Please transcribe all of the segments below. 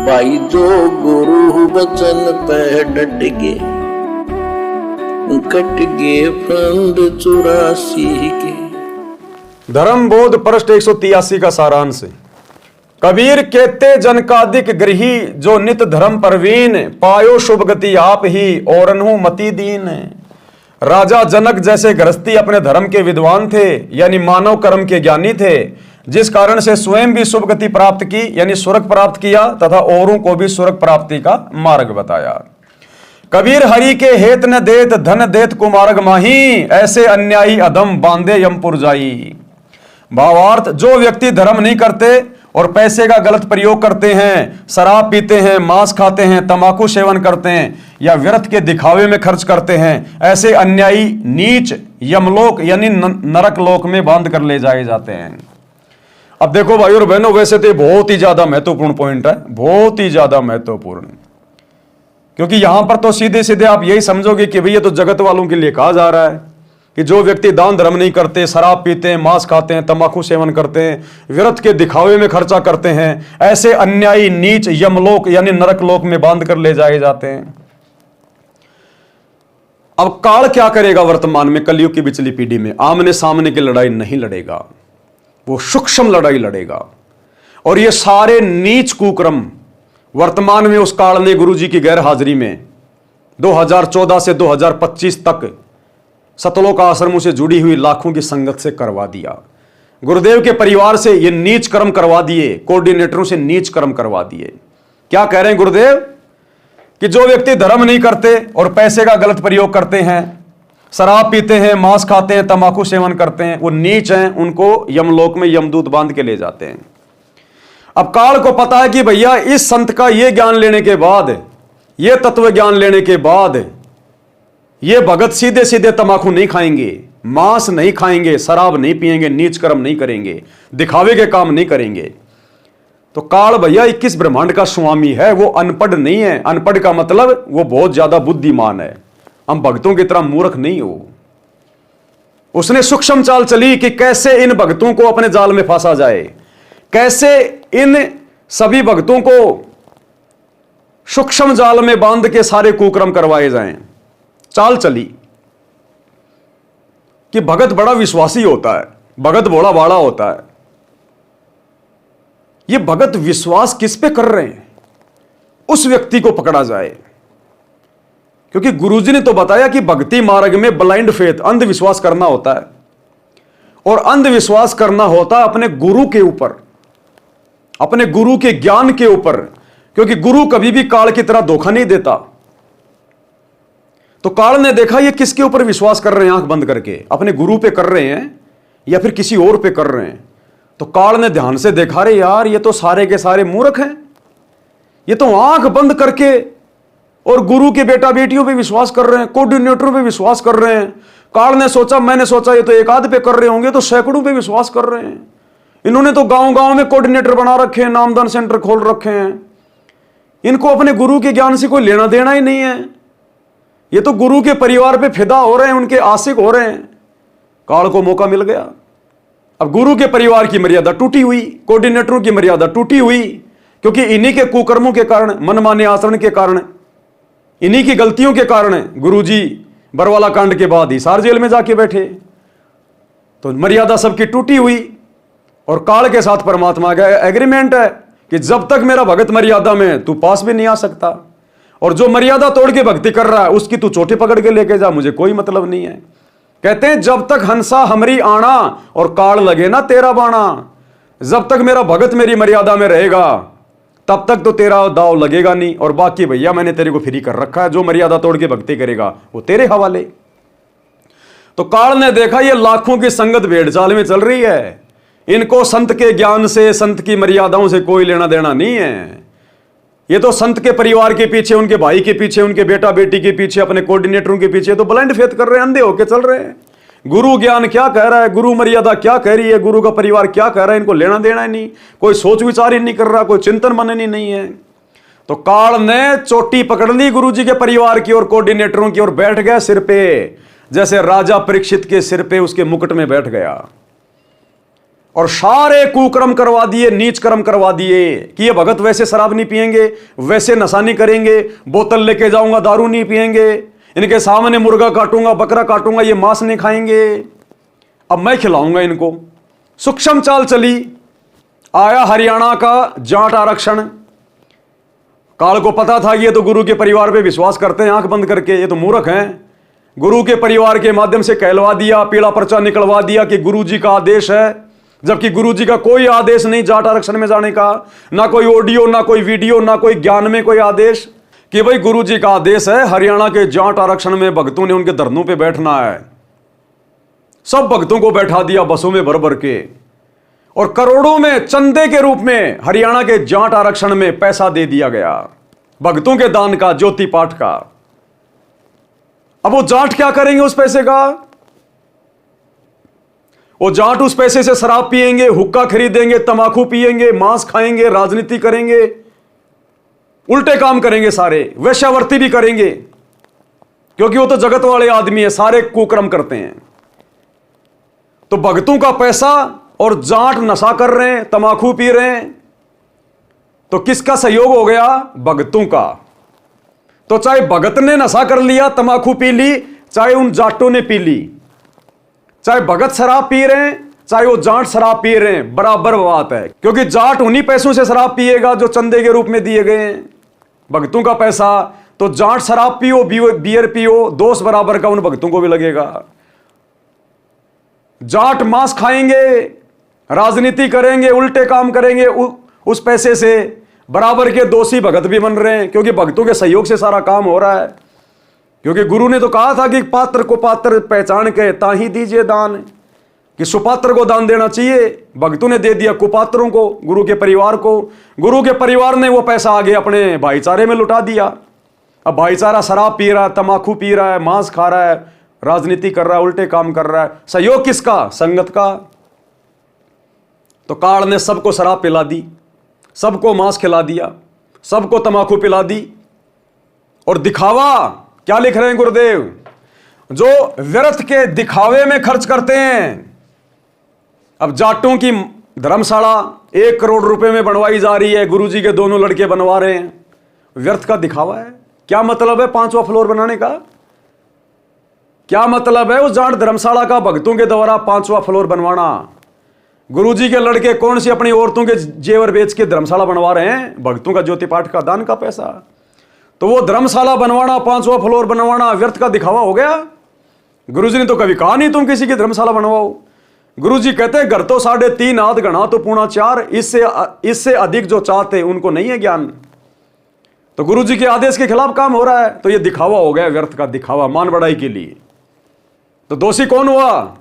भाई जो गुरु वचन पे डट गे, कट गे फंद 84 के। धर्म बोध पृष्ठ 183 का सारांश। कबीर कहते जनकादिक गृही, जो नित धर्म परवीन, पायो शुभ गति आप ही और अनहु मति दीन। राजा जनक जैसे गृहस्थी अपने धर्म के विद्वान थे, यानी मानव कर्म के ज्ञानी थे, जिस कारण से स्वयं भी शुभ गति प्राप्त की, यानी स्वर्ग प्राप्त किया, तथा औरों को भी स्वर्ग प्राप्ति का मार्ग बताया। कबीर हरि के हेत न देत, धन देत कुमार्ग माही, ऐसे अन्यायी अधम बांधे यमपुर जाई। भावार्थ, जो व्यक्ति धर्म नहीं करते और पैसे का गलत प्रयोग करते हैं, शराब पीते हैं, मांस खाते हैं, तंबाकू सेवन करते हैं, या व्यर्थ के दिखावे में खर्च करते हैं, ऐसे अन्यायी नीच यमलोक यानी नरक लोक में बांध कर ले जाए जाते हैं। अब देखो भाई और बहनों, वैसे तो बहुत ही ज्यादा महत्वपूर्ण पॉइंट है, बहुत ही ज्यादा महत्वपूर्ण, क्योंकि यहां पर तो सीधे सीधे आप यही समझोगे कि भैया तो जगत वालों के लिए कहा जा रहा है कि जो व्यक्ति दान धर्म नहीं करते, शराब पीते हैं, मांस खाते हैं, तंबाकू सेवन करते हैं, व्यर्थ के दिखावे में खर्चा करते हैं, ऐसे अन्यायी नीच यमलोक यानी नरक लोक में बांध कर ले जाए जाते हैं। अब काल क्या करेगा वर्तमान में, कलयुग की पिछली पीढ़ी में? आमने सामने की लड़ाई नहीं लड़ेगा, वो सूक्ष्म लड़ाई लड़ेगा। और ये सारे नीच कुक्रम वर्तमान में उस काल ने गुरु जी की गैर हाजिरी में 2014 से 2025 तक सतलोक आश्रमों से जुड़ी हुई लाखों की संगत से करवा दिया। गुरुदेव के परिवार से ये नीच कर्म करवा दिए, कोऑर्डिनेटरों से नीच कर्म करवा दिए। क्या कह रहे हैं गुरुदेव कि जो व्यक्ति धर्म नहीं करते और पैसे का गलत प्रयोग करते हैं, शराब पीते हैं, मांस खाते हैं, तंबाकू सेवन करते हैं, वो नीच हैं, उनको यमलोक में यमदूत बांध के ले जाते हैं। अब काल को पता है कि भैया इस संत का ये ज्ञान लेने के बाद, ये तत्व ज्ञान लेने के बाद, ये भगत सीधे सीधे तंबाकू नहीं खाएंगे, मांस नहीं खाएंगे, शराब नहीं पिएंगे, नीच कर्म नहीं करेंगे, दिखावे के काम नहीं करेंगे। तो काल भैया 21 ब्रह्मांड का स्वामी है, वो अनपढ़ नहीं है। अनपढ़ का मतलब वो बहुत ज्यादा बुद्धिमान है, हम भक्तों की तरह मूर्ख नहीं हो। उसने सूक्ष्म चाल चली कि कैसे इन भक्तों को अपने जाल में फंसा जाए, कैसे इन सभी भक्तों को सूक्ष्म जाल में बांध के सारे कुकर्म करवाए जाएं। चाल चली कि भगत बड़ा विश्वासी होता है, भगत भोला भाला होता है। ये भगत विश्वास किस पे कर रहे हैं, उस व्यक्ति को पकड़ा जाए। क्योंकि गुरुजी ने तो बताया कि भक्ति मार्ग में ब्लाइंड फेथ, अंधविश्वास करना होता है, और अंधविश्वास करना होता है अपने गुरु के ऊपर, अपने गुरु के ज्ञान के ऊपर, क्योंकि गुरु कभी भी काल की तरह धोखा नहीं देता। तो काल ने देखा ये किसके ऊपर विश्वास कर रहे हैं, आंख बंद करके अपने गुरु पे कर रहे हैं या फिर किसी और पे कर रहे हैं। तो काल ने ध्यान से देखा, रे यार ये तो सारे के सारे मूर्ख हैं, ये तो आंख बंद करके और गुरु के बेटा बेटियों पे विश्वास कर रहे हैं, कोऑर्डिनेटरों पे विश्वास कर रहे हैं। काल ने सोचा, मैंने सोचा ये तो एक आध पे कर रहे होंगे, तो सैकड़ों पे विश्वास कर रहे हैं। इन्होंने तो गांव गांव में कोऑर्डिनेटर बना रखे हैं, नामदान सेंटर खोल रखे हैं। इनको अपने गुरु के ज्ञान से कोई लेना देना ही नहीं है, ये तो गुरु के परिवार पे फिदा हो रहे हैं, उनके आशिक हो रहे हैं। काल को मौका मिल गया। अब गुरु के परिवार की मर्यादा टूटी हुई, कोऑर्डिनेटरों की मर्यादा टूटी हुई, क्योंकि इन्हीं के कुकर्मों के कारण, मनमाने आचरण के कारण, इन्हीं की गलतियों के कारण गुरुजी बरवाला कांड के बाद हिसार जेल में जाके बैठे। तो मर्यादा सबकी टूटी हुई, और काल के साथ परमात्मा का एग्रीमेंट है कि जब तक मेरा भगत मर्यादा में, तू पास भी नहीं आ सकता, और जो मर्यादा तोड़ के भक्ति कर रहा है उसकी तू चोटी पकड़ के लेके जा, मुझे कोई मतलब नहीं है। कहते हैं जब तक हंसा हमरी आना और काल लगे ना तेरा बाणा, जब तक मेरा भगत मेरी मर्यादा में रहेगा तब तक तो तेरा दाव लगेगा नहीं, और बाकी भैया मैंने तेरे को फ्री कर रखा है, जो मर्यादा तोड़ के भक्ति करेगा वो तेरे हवाले। तो काल ने देखा ये लाखों की संगत भेड़ चाल में चल रही है, इनको संत के ज्ञान से, संत की मर्यादाओं से कोई लेना देना नहीं है। ये तो संत के परिवार के पीछे, उनके भाई के पीछे, उनके बेटा बेटी के पीछे, अपने कोऑर्डिनेटरों के पीछे तो ब्लाइंड फेथ कर रहे हैं, अंधे होके चल रहे हैं। गुरु ज्ञान क्या कह रहा है, गुरु मर्यादा क्या कह रही है, गुरु का परिवार क्या कह रहा है, इनको लेना देना ही नहीं, कोई सोच विचार ही नहीं कर रहा, कोई चिंतन मनन ही नहीं है। तो काल ने चोटी पकड़ ली गुरु जी के परिवार की और कोऑर्डिनेटरों की, और बैठ गया सिर पे, जैसे राजा परीक्षित के सिर पे उसके मुकुट में बैठ गया। और सारे कुकर्म करवा दिए, नीच कर्म करवा दिए कि ये भगत वैसे शराब नहीं पिएंगे, वैसे नशा नहीं करेंगे, बोतल लेके जाऊंगा, दारू नहीं पिएंगे, इनके सामने मुर्गा काटूंगा, बकरा काटूंगा, ये मांस नहीं खाएंगे, अब मैं खिलाऊंगा इनको। सूक्ष्म चाल चली। आया हरियाणा का जाट आरक्षण। काल को पता था ये तो गुरु के परिवार पे विश्वास करते हैं आंख बंद करके, ये तो मूर्ख हैं। गुरु के परिवार के माध्यम से कहलवा दिया, पीला पर्चा निकलवा दिया कि गुरु जी का आदेश है, जबकि गुरु जी का कोई आदेश नहीं जाट आरक्षण में जाने का, ना कोई ऑडियो, ना कोई वीडियो, ना कोई ज्ञान में कोई आदेश कि भाई गुरु जी का आदेश है हरियाणा के जाट आरक्षण में भक्तों ने उनके धरनों पे बैठना है। सब भक्तों को बैठा दिया बसों में भर भर के, और करोड़ों में चंदे के रूप में हरियाणा के जाट आरक्षण में पैसा दे दिया गया, भक्तों के दान का, ज्योति पाठ का। अब वो जाट क्या करेंगे उस पैसे का? वो जाट उस पैसे से शराब पिएंगे, हुक्का खरीदेंगे, तंबाकू पिएंगे, मांस खाएंगे, राजनीति करेंगे, उल्टे काम करेंगे, सारे वेश्यावृत्ति भी करेंगे, क्योंकि वो तो जगत वाले आदमी है, सारे कुकर्म करते हैं। तो भक्तों का पैसा और जाट नशा कर रहे हैं, तंबाकू पी रहे हैं, तो किसका सहयोग हो गया? भक्तों का। तो चाहे भगत ने नशा कर लिया, तंबाकू पी ली, चाहे उन जाटों ने पी ली, चाहे भगत शराब पी रहे हैं, चाहे वो जाट शराब पी रहे हैं, बराबर बात है, क्योंकि जाट उन्हीं पैसों से शराब पिएगा जो चंदे के रूप में दिए गए हैं। भक्तों का पैसा तो जाट शराब पियो, बियर पियो, दोष बराबर का उन भक्तों को भी लगेगा। जाट मांस खाएंगे, राजनीति करेंगे, उल्टे काम करेंगे, उस पैसे से बराबर के दोषी भगत भी बन रहे हैं, क्योंकि भक्तों के सहयोग से सारा काम हो रहा है। क्योंकि गुरु ने तो कहा था कि पात्र को पात्र पहचान के ताही दीजिए दान, कि सुपात्र को दान देना चाहिए। भक्तों ने दे दिया कुपात्रों को, गुरु के परिवार को। गुरु के परिवार ने वो पैसा आगे अपने भाईचारे में लुटा दिया। अब भाईचारा शराब पी रहा है, तंबाकू पी रहा है, मांस खा रहा है, राजनीति कर रहा है, उल्टे काम कर रहा है। सहयोग किसका? संगत का। तो काल ने सबको शराब पिला दी, सबको मांस खिला दिया, सबको तंबाकू पिला दी। और दिखावा क्या लिख रहे हैं गुरुदेव? जो व्यर्थ के दिखावे में खर्च करते हैं। अब जाटों की धर्मशाला 1 करोड़ रुपए में बनवाई जा रही है, गुरुजी के दोनों लड़के बनवा रहे हैं। व्यर्थ का दिखावा है। क्या मतलब है 5वां फ्लोर बनाने का? क्या मतलब है उस जाट धर्मशाला का भक्तों के द्वारा 5वां फ्लोर बनवाना? गुरुजी के लड़के कौन सी अपनी औरतों के जेवर बेच के धर्मशाला बनवा रहे हैं? भक्तों का ज्योति पाठ का दान का पैसा। तो वो धर्मशाला बनवाना, 5वां फ्लोर बनवाना व्यर्थ का दिखावा हो गया। गुरुजी ने तो कभी कहा नहीं तुम किसी की धर्मशाला बनवाओ। गुरुजी कहते हैं घर तो 3.5 हाथ गणा तो पूर्णा 4, इससे अधिक जो चाहते उनको नहीं है ज्ञान। तो गुरुजी के आदेश के खिलाफ काम हो रहा है, तो ये दिखावा हो गया, व्यर्थ का दिखावा, मान बढ़ाई के लिए। तो दोषी कौन हुआ?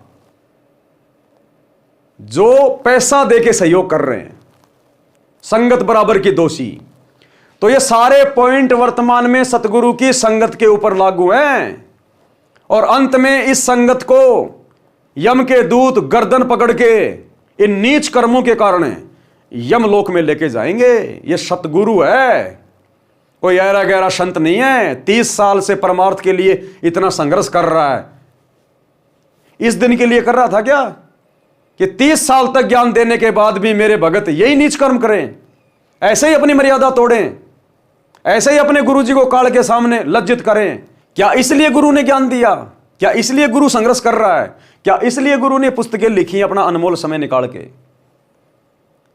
जो पैसा देके सहयोग कर रहे हैं, संगत बराबर की दोषी। तो ये सारे पॉइंट वर्तमान में सतगुरु की संगत के ऊपर लागू हैं, और अंत में इस संगत को यम के दूत गर्दन पकड़ के इन नीच कर्मों के कारण यमलोक में लेके जाएंगे। ये सतगुरु है, कोई ऐरा गहरा संत नहीं है। 30 साल से परमार्थ के लिए इतना संघर्ष कर रहा है। इस दिन के लिए कर रहा था क्या कि 30 साल तक ज्ञान देने के बाद भी मेरे भगत यही नीच कर्म करें, ऐसे ही अपनी मर्यादा तोड़ें, ऐसे ही अपने गुरु जी को काल के सामने लज्जित करें? क्या इसलिए गुरु ने ज्ञान दिया? क्या इसलिए गुरु संघर्ष कर रहा है? क्या इसलिए गुरु ने पुस्तकें लिखी अपना अनमोल समय निकाल के?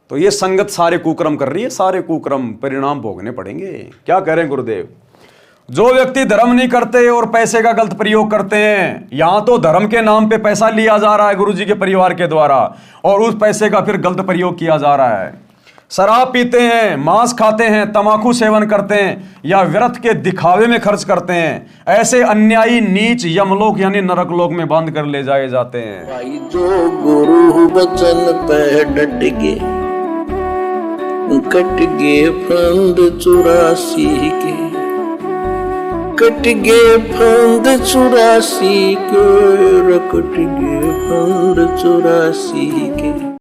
तो ये संगत सारे कुकर्म कर रही है, सारे कुकर्म परिणाम भोगने पड़ेंगे। क्या कह रहे हैं गुरुदेव? जो व्यक्ति धर्म नहीं करते और पैसे का गलत प्रयोग करते हैं, यहां तो धर्म के नाम पे पैसा लिया जा रहा है गुरुजी के परिवार के द्वारा, और उस पैसे का फिर गलत प्रयोग किया जा रहा है। शराब पीते हैं, मांस खाते हैं, तंबाकू सेवन करते हैं, या व्यर्थ के दिखावे में खर्च करते हैं। ऐसे अन्यायी नीच यमलोक यानी नरक लोक में बांध कर ले जाए जाते हैं। भाई जो गुरु वचन पे डट गए, कट गए फंद 84 के, कट गए फंद 84 के, कट गए फंद 84 के।